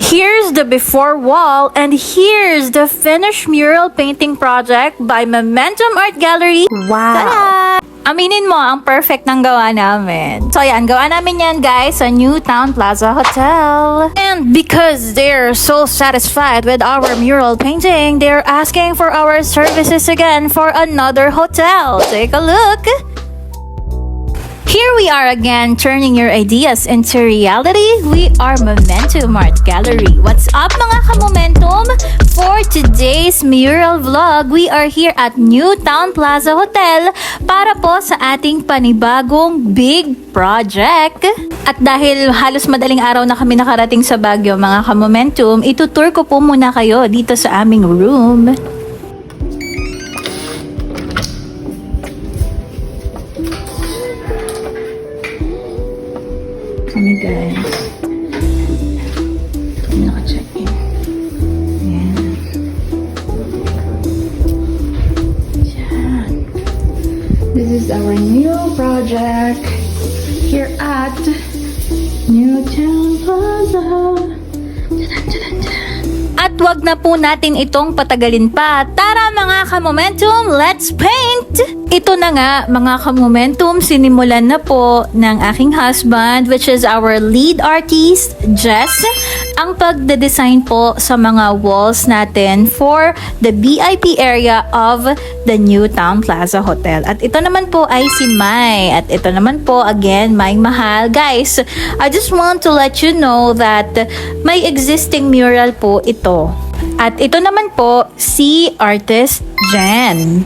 Here's the before wall and here's the finished mural painting project by Momentum Art Gallery. Wow! Tada! Aminin mo, ang perfect ng gawa namin. So yan, gawa namin yan guys sa New Town Plaza Hotel. And because they're so satisfied with our mural painting, they're asking for our services again for another hotel. Take a look! Here we are again, turning your ideas into reality. We are Momentum Art Gallery. What's up mga ka-Momentum? For today's mural vlog, we are here at New Town Plaza Hotel para po sa ating panibagong big project. At dahil halos madaling araw na kami nakarating sa Baguio mga ka-Momentum, itutour ko po muna kayo dito sa aming room. Kami guys. Kami naka-check in. Ayan. Ayan. This is our new project here at New Town Plaza. At wag na po natin itong patagalin pa. Tara mga ka-Momentum, let's paint! Ito na nga mga ka-Momentum, sinimulan na po ng aking husband, which is our lead artist, Jess, ang pagde-design po sa mga walls natin for the VIP area of the New Town Plaza Hotel. At ito naman po ay si Mai. At ito naman po, again, Mai Mahal. Guys, I just want to let you know that may existing mural po ito. At ito naman po, si Artist Jen.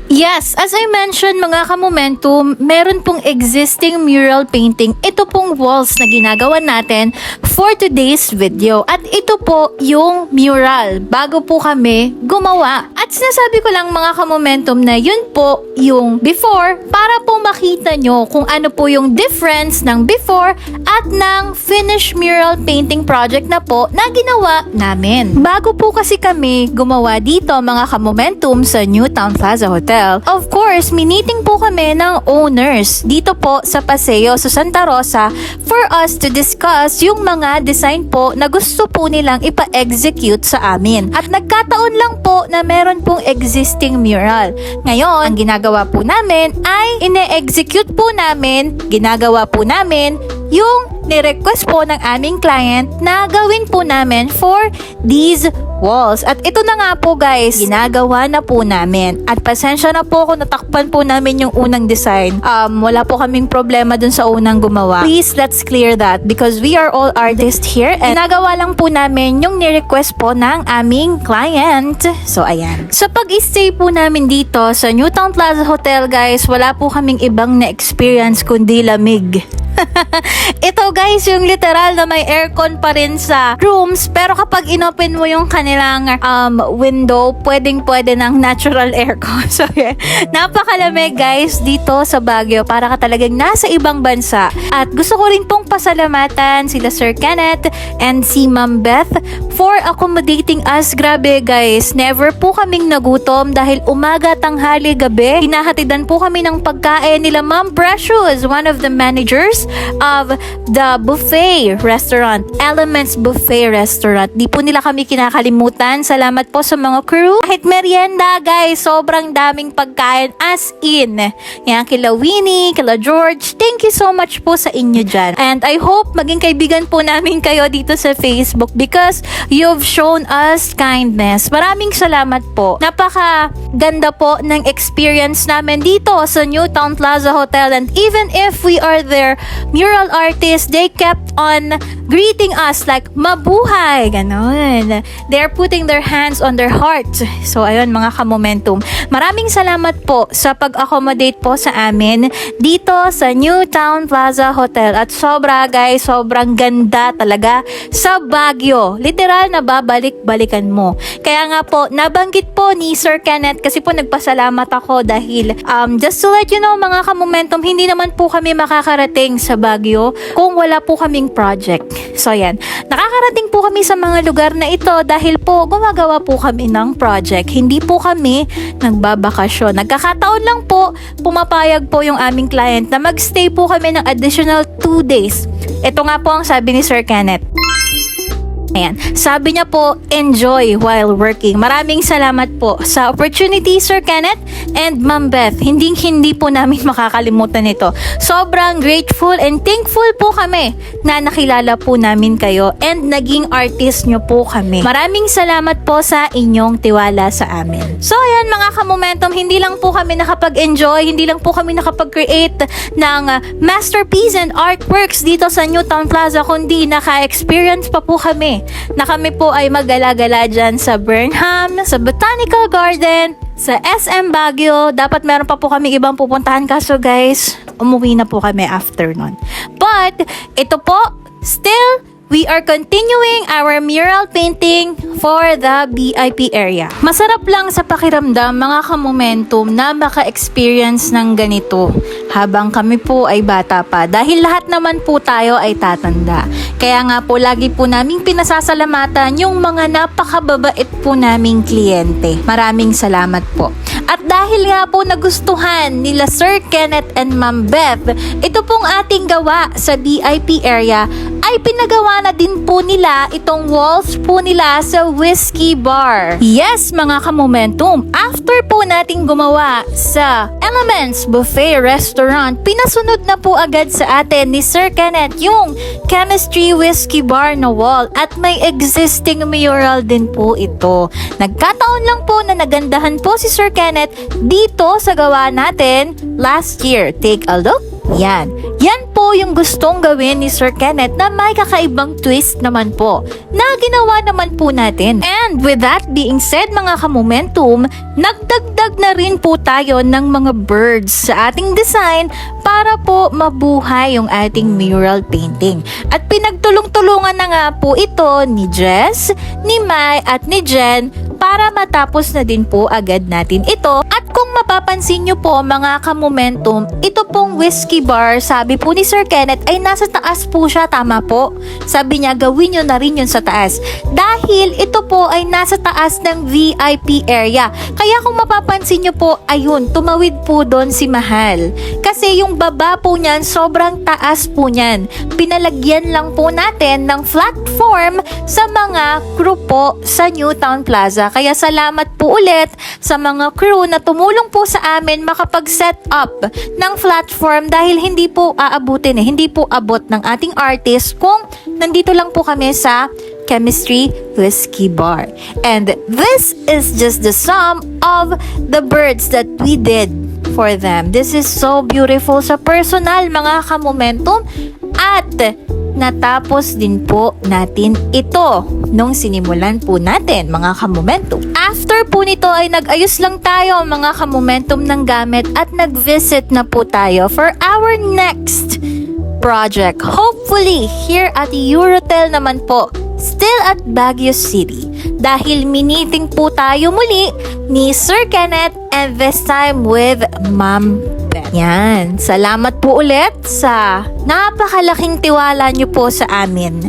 Yes, as I mentioned mga ka-Momentum, meron pong existing mural painting. Ito pong walls na ginagawa natin for today's video. At ito po yung mural bago po kami gumawa. At sinasabi ko lang mga ka-Momentum na yun po yung before para po makita nyo kung ano po yung difference ng before at ng finished mural painting project na po na ginawa namin. Bago po kasi kami gumawa dito mga ka-Momentum sa New Town Plaza Hotel, of course, miniting po kami ng owners dito po sa Paseo sa Santa Rosa for us to discuss yung mga design po na gusto po nilang ipa-execute sa amin. At nagkataon lang po na meron pong existing mural. Ngayon, ang ginagawa po namin ay ine-execute po namin, ginagawa po namin yung ni-request po ng aming client na gawin po namin for these walls. At ito na nga po guys, ginagawa na po namin. At pasensya na po kung natakpan po namin yung unang design. Wala po kaming problema dun sa unang gumawa. Please, let's clear that because we are all artists here and nagawa lang po namin yung ni-request po ng aming client. So, ayan. Sa pag-stay po namin dito sa New Town Plaza Hotel guys, wala po kaming ibang na-experience kundi lamig. Ito guys, yung literal na may aircon pa rin sa rooms, pero kapag inopen mo yung kanilang window, pwede ng natural aircon. So yeah, napakalamig guys dito sa Baguio, para ka talagang nasa ibang bansa. At gusto ko rin pong pasalamatan sila Sir Kenneth and si Ma'am Beth for accommodating us. Grabe guys, never po kaming nagutom dahil umaga, tanghali, gabi, hinahatidan po kami ng pagkain nila Ma'am Precious, one of the managers of the buffet restaurant, Elements Buffet Restaurant. Di po nila kami kinakalimutan. Salamat po sa mga crew. Kahit merienda guys, sobrang daming pagkain as in. Yan, kila Winnie, kila George, thank you so much po sa inyo dyan. And I hope maging kaibigan po namin kayo dito sa Facebook because you've shown us kindness. Maraming salamat po. Napaka ganda po ng experience namin dito sa New Town Plaza Hotel, and even if we are there mural artists, they kept on greeting us like mabuhay, ganon. They're putting their hands on their heart. So ayun mga ka-Momentum, maraming salamat po sa pag-accommodate po sa amin dito sa New Town Plaza Hotel. At sobra guys, sobrang ganda talaga sa Baguio. Literal na babalik-balikan mo. Kaya nga po, nabanggit po ni Sir Kenneth kasi po nagpasalamat ako dahil just to let you know mga ka-Momentum, hindi naman po kami makakarating sa Baguio kung wala po kaming project. So yan, nakakarating po kami sa mga lugar na ito dahil po gumagawa po kami ng project. Hindi po kami nagbabakasyon. Nagkakataon lang po, pumapayag po yung aming client na magstay po kami ng additional 2 days. Ito nga po ang sabi ni Sir Kenneth. Ayan. Sabi niya po, enjoy while working. Maraming salamat po sa opportunity, Sir Kenneth and Ma'am Beth. Hindi po namin makakalimutan ito. Sobrang grateful and thankful po kami na nakilala po namin kayo and naging artist nyo po kami. Maraming salamat po sa inyong tiwala sa amin. So ayan mga ka-momentum, hindi lang po kami nakapag-enjoy, hindi lang po kami nakapag-create ng masterpiece and artworks dito sa Newtown Plaza, kundi naka-experience pa po kami na kami po ay mag-gala-gala dyan sa Burnham, sa Botanical Garden, sa SM Baguio. Dapat meron pa po kami ibang pupuntahan, kaso guys, umuwi na po kami after nun. But, ito po, still, we are continuing our mural painting for the VIP area. Masarap lang sa pakiramdam mga ka-momentum na maka-experience ng ganito habang kami po ay bata pa, dahil lahat naman po tayo ay tatanda. Kaya nga po lagi po naming pinasasalamatan yung mga napakababait po naming kliyente. Maraming salamat po. At dahil nga po nagustuhan nila Sir Kenneth and Ma'am Beth, ito pong ating gawa sa VIP area ay pinagawa na din po nila itong walls po nila sa Whiskey Bar. Yes, mga ka-momentum, after po nating gumawa sa Elements Buffet Restaurant, pinasunod na po agad sa atin ni Sir Kenneth yung Chemistry Whiskey Bar na wall at may existing mural din po ito. Nagkataon lang po na nagandahan po si Sir Kenneth dito sa gawa natin last year. Take a look. Yan. Yan po yung gustong gawin ni Sir Kenneth na may kakaibang twist naman po na ginawa naman po natin. And with that being said mga ka-momentum, nagdagdag na rin po tayo ng mga birds sa ating design para po mabuhay yung ating mural painting. At pinagtulong-tulungan na nga po ito ni Jess, ni Mai at ni Jen para matapos na din po agad natin ito. At kung mapapansin nyo po mga ka-momentum, ito pong whiskey bar, sabi po ni Sir Kenneth ay nasa taas po siya, tama po. Sabi niya gawin nyo na rin yun sa taas dahil ito po ay nasa taas ng VIP area. Kaya kung mapapansin nyo po, ayun, tumawid po doon si Mahal. Kasi yung baba po niyan, sobrang taas po niyan. Pinalagyan lang po natin ng platform sa mga crew po sa Newtown Plaza. Kaya salamat po ulit sa mga crew na tumulong po sa amin makapag-set up ng platform dahil hindi po aabutin hindi po abot ng ating artist kung nandito lang po kami sa Chemistry Whiskey Bar. And this is just the sum of the birds that we did for them. This is so beautiful sa personal mga ka-momentum at natapos din po natin ito nung sinimulan po natin mga ka-momentum. After po nito ay nag-ayos lang tayo mga ka-momentum ng gamit at nag-visit na po tayo for our next project. Hopefully here at Eurotel naman po, still at Baguio City. Dahil miniting po tayo muli ni Sir Kenneth and this time with Ma'am Beth. Yan. Salamat po ulit sa napakalaking tiwala nyo po sa amin.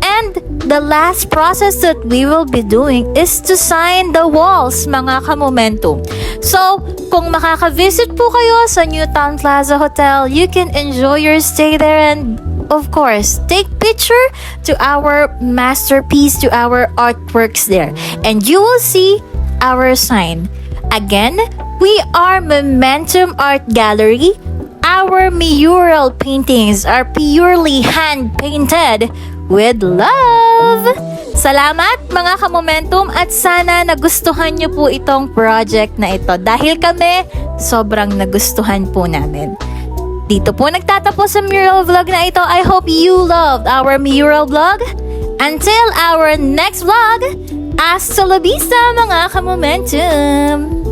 And the last process that we will be doing is to sign the walls, mga ka-momentum. So, kung makaka-visit po kayo sa Newtown Plaza Hotel, you can enjoy your stay there and of course, take picture to our masterpiece, to our artworks there. And you will see our sign. Again, we are Momentum Art Gallery. Our mural paintings are purely hand-painted with love. Salamat mga ka-momentum at sana nagustuhan nyo po itong project na ito dahil kami sobrang nagustuhan po namin. Dito po nagtatapos sa mural vlog na ito. I hope you loved our mural vlog. Until our next vlog, hasta la vista mga ka-momentum!